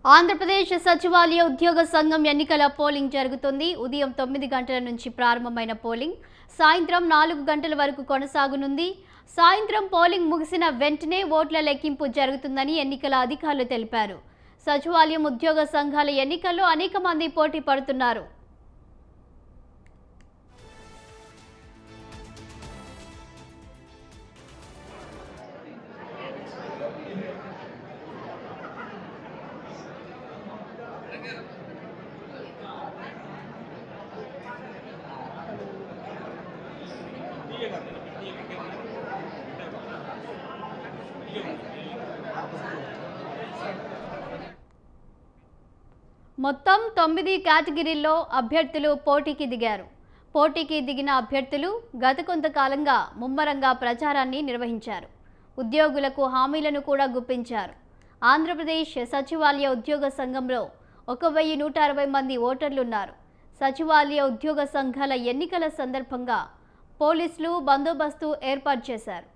ఆంధ్రప్రదేశ్ సచివాలయ ఉద్యోగ సంఘం ఎన్నికల పోలింగ్ జరుగుతుంది. ఉదయం 9 గంటల నుంచి ప్రారంభమైన పోలింగ్ సాయంత్రం 4 గంటల వరకు కొనసాగనుంది. సాయంత్రం పోలింగ్ ముగిసిన వెంటనే ఓట్ల లెక్కింపు జరుగుతుందని ఎన్నికల అధికారులు తెలిపారు. సచివాలయం ఉద్యోగ సంఘాల ఎన్నికల్లో అనేక మంది పోటీ పడుతున్నారు. మొత్తం 9 కేటగిరీల్లో అభ్యర్థులు పోటీకి దిగారు. పోటీకి దిగిన అభ్యర్థులు గత కొంతకాలంగా ముమ్మరంగా ప్రచారాన్ని నిర్వహించారు. ఉద్యోగులకు హామీలను కూడా గుప్పించారు. ఆంధ్రప్రదేశ్ సచివాలయ ఉద్యోగ సంఘంలో 1160 మంది ఓటర్లున్నారు. సచివాలయ ఉద్యోగ సంఘాల ఎన్నికల సందర్భంగా పోలీసులు బందోబస్తు ఏర్పాటు చేశారు.